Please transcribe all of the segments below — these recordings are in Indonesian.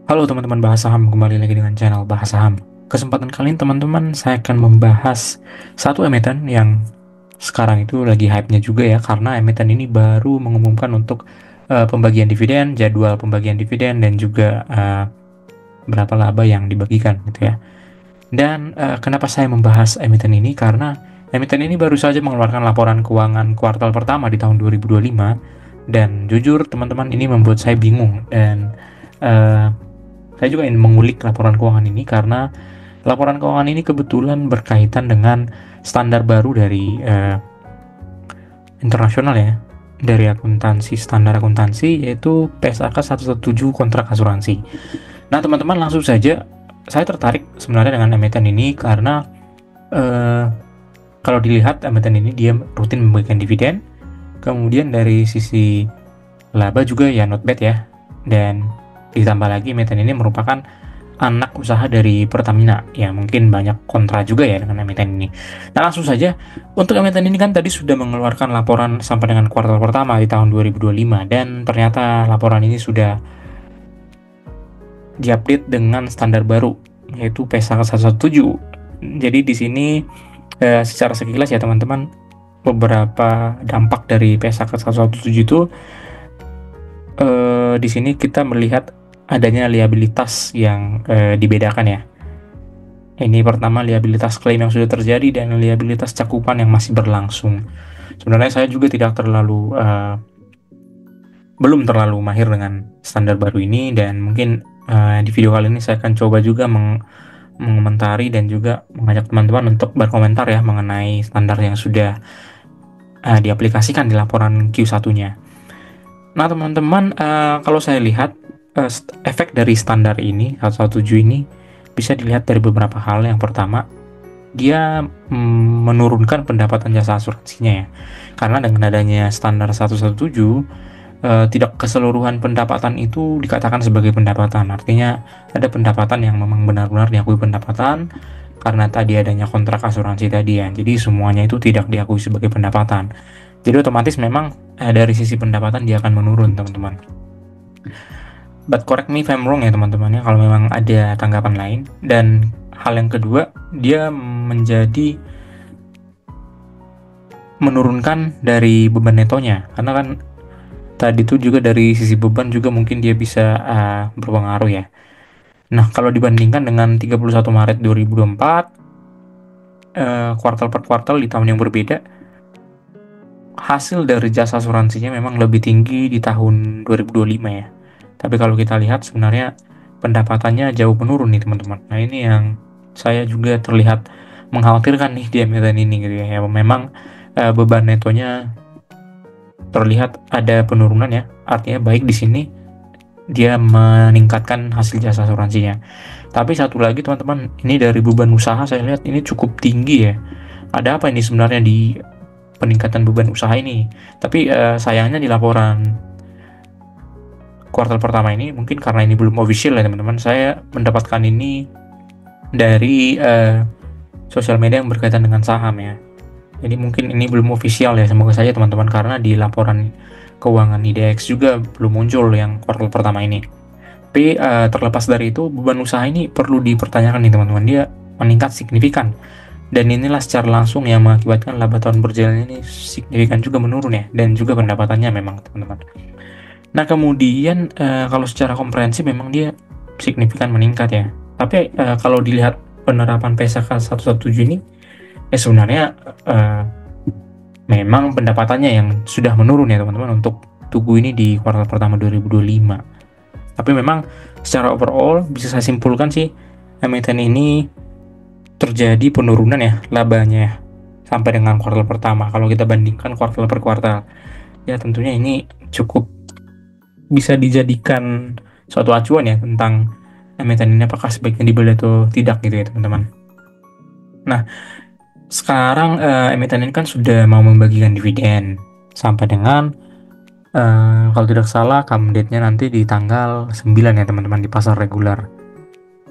Halo teman-teman bahas saham, kembali lagi dengan channel bahas saham. Kesempatan kali ini teman-teman saya akan membahas satu emiten yang sekarang itu lagi hype-nya juga ya, karena emiten ini baru mengumumkan untuk pembagian dividen, jadwal pembagian dividen dan juga berapa laba yang dibagikan gitu ya. Dan kenapa saya membahas emiten ini? Karena emiten ini baru saja mengeluarkan laporan keuangan kuartal pertama di tahun 2025, dan jujur teman-teman ini membuat saya bingung, dan uh, saya juga ingin mengulik laporan keuangan ini karena laporan keuangan ini kebetulan berkaitan dengan standar baru dari internasional ya, dari akuntansi, standar akuntansi, yaitu PSAK 117 kontrak asuransi. Nah teman-teman, langsung saja saya tertarik sebenarnya dengan emiten ini karena eh, kalau dilihat emiten ini dia rutin memberikan dividen, kemudian dari sisi laba juga ya not bad ya, dan ditambah lagi emiten ini merupakan anak usaha dari Pertamina, ya mungkin banyak kontra juga ya dengan emiten ini. Nah langsung saja, untuk emiten ini kan tadi sudah mengeluarkan laporan sampai dengan kuartal pertama di tahun 2025, dan ternyata laporan ini sudah diupdate dengan standar baru, yaitu PESA 117. Jadi di sini secara sekilas ya teman-teman, beberapa dampak dari PESA 117 itu di sini kita melihat adanya liabilitas yang dibedakan ya. Ini pertama, liabilitas klaim yang sudah terjadi dan liabilitas cakupan yang masih berlangsung. Sebenarnya saya juga belum terlalu mahir dengan standar baru ini, dan mungkin di video kali ini saya akan coba juga mengomentari dan juga mengajak teman-teman untuk berkomentar ya mengenai standar yang sudah diaplikasikan di laporan Q1-nya. Nah teman-teman, kalau saya lihat efek dari standar ini 117 ini bisa dilihat dari beberapa hal. Yang pertama, dia menurunkan pendapatan jasa asuransinya ya, karena dengan adanya standar 117 tidak keseluruhan pendapatan itu dikatakan sebagai pendapatan. Artinya ada pendapatan yang memang benar-benar diakui pendapatan karena tadi adanya kontrak asuransi tadi ya, jadi semuanya itu tidak diakui sebagai pendapatan. Jadi otomatis memang dari sisi pendapatan dia akan menurun teman-teman. But correct me if I'm wrong ya teman-teman ya, kalau memang ada tanggapan lain. Dan hal yang kedua, dia menurunkan dari beban netonya, karena kan tadi itu juga dari sisi beban juga mungkin dia bisa berpengaruh ya. Nah kalau dibandingkan dengan 31 Maret 2024, kuartal per kuartal di tahun yang berbeda, hasil dari jasa asuransinya memang lebih tinggi di tahun 2025 ya. Tapi kalau kita lihat sebenarnya pendapatannya jauh menurun nih teman-teman. Nah ini yang saya juga terlihat mengkhawatirkan nih di emiten ini gitu ya. Memang beban netonya terlihat ada penurunan ya. Artinya baik di sini dia meningkatkan hasil jasa asuransinya. Tapi satu lagi teman-teman, ini dari beban usaha saya lihat ini cukup tinggi ya. Ada apa ini sebenarnya di peningkatan beban usaha ini? Tapi sayangnya di laporan kuartal pertama ini, mungkin karena ini belum official ya teman-teman, saya mendapatkan ini dari sosial media yang berkaitan dengan saham ya. Jadi mungkin ini belum official ya, semoga saja teman-teman, karena di laporan keuangan IDX juga belum muncul yang kuartal pertama ini. Tapi terlepas dari itu, beban usaha ini perlu dipertanyakan nih teman-teman, dia meningkat signifikan. Dan inilah secara langsung yang mengakibatkan laba tahun berjalan ini signifikan juga menurun ya, dan juga pendapatannya memang teman-teman. Nah kemudian kalau secara komprehensif memang dia signifikan meningkat ya. Tapi kalau dilihat penerapan PSAK 117 ini, sebenarnya memang pendapatannya yang sudah menurun ya teman-teman untuk Tugu ini di kuartal pertama 2025. Tapi memang secara overall bisa saya simpulkan sih, emiten ini terjadi penurunan ya labanya ya, sampai dengan kuartal pertama. Kalau kita bandingkan kuartal per kuartal, ya tentunya ini cukup bisa dijadikan suatu acuan ya tentang emiten ini apakah sebaiknya dibeli atau tidak gitu ya teman-teman. Nah sekarang emiten ini kan sudah mau membagikan dividen sampai dengan kalau tidak salah come date-nya nanti di tanggal 9 ya teman-teman, di pasar reguler.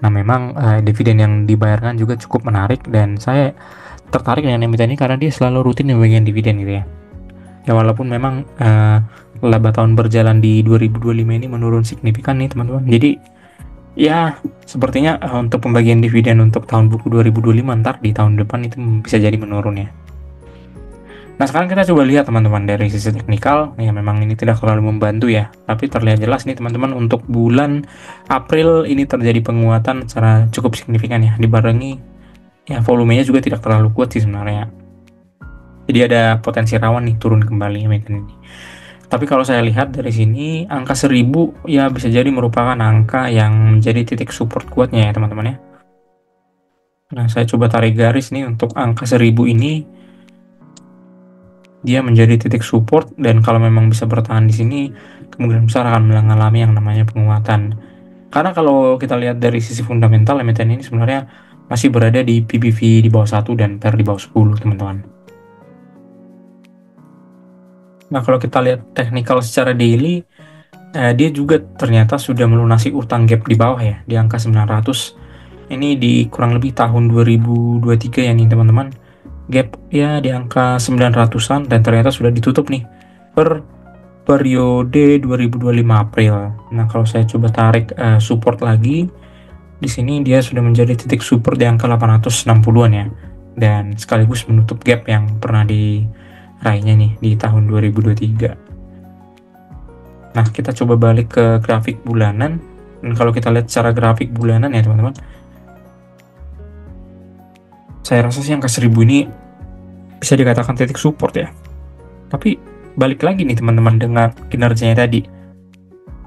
Nah memang dividen yang dibayarkan juga cukup menarik, dan saya tertarik dengan emiten ini karena dia selalu rutin membagikan dividen gitu ya. Ya walaupun memang laba tahun berjalan di 2025 ini menurun signifikan nih teman-teman. Jadi Ya, sepertinya untuk pembagian dividen untuk tahun buku 2025 ntar di tahun depan itu bisa jadi menurun ya. Nah, sekarang kita coba lihat teman-teman dari sisi teknikal, ya memang ini tidak terlalu membantu ya, tapi terlihat jelas nih teman-teman untuk bulan April ini terjadi penguatan secara cukup signifikan ya, dibarengi ya volumenya juga tidak terlalu kuat sih sebenarnya. Jadi ada potensi rawan nih turun kembali emiten ini. Tapi kalau saya lihat dari sini angka 1000 ya bisa jadi merupakan angka yang menjadi titik support kuatnya ya teman-teman ya. Nah, saya coba tarik garis nih untuk angka 1000 ini, dia menjadi titik support dan kalau memang bisa bertahan di sini kemungkinan besar akan mengalami yang namanya penguatan. Karena kalau kita lihat dari sisi fundamental emiten ini sebenarnya masih berada di PBV di bawah 1 dan PER di bawah 10 teman-teman. Nah, kalau kita lihat technical secara daily, dia juga ternyata sudah melunasi utang gap di bawah ya, di angka 900. Ini di kurang lebih tahun 2023 ya nih teman-teman. Gap ya di angka 900-an dan ternyata sudah ditutup nih per periode 2025 April. Nah, kalau saya coba tarik support lagi, di sini dia sudah menjadi titik support di angka 860-an ya. Dan sekaligus menutup gap yang pernah diraihnya nih di tahun 2023. Nah, kita coba balik ke grafik bulanan. Dan kalau kita lihat secara grafik bulanan ya teman-teman, saya rasa sih angka 1000 ini bisa dikatakan titik support ya. Tapi balik lagi nih teman-teman dengan kinerjanya tadi.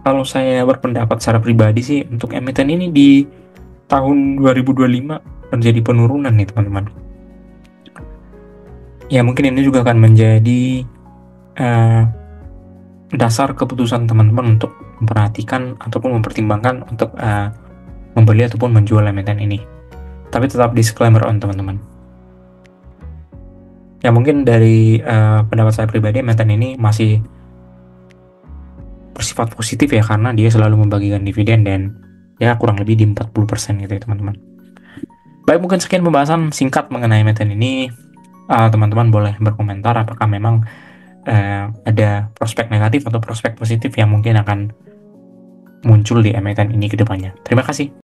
Kalau saya berpendapat secara pribadi sih untuk emiten ini di tahun 2025 terjadi penurunan nih teman-teman. Ya mungkin ini juga akan menjadi dasar keputusan teman-teman untuk memperhatikan ataupun mempertimbangkan untuk membeli ataupun menjual emiten ini. Tapi tetap disclaimer on teman-teman. Ya mungkin dari pendapat saya pribadi emiten ini masih bersifat positif ya karena dia selalu membagikan dividen dan ya kurang lebih di 40% gitu ya teman-teman. Baik, mungkin sekian pembahasan singkat mengenai emiten ini. Teman-teman boleh berkomentar apakah memang ada prospek negatif atau prospek positif yang mungkin akan muncul di emiten ini ke depannya. Terima kasih.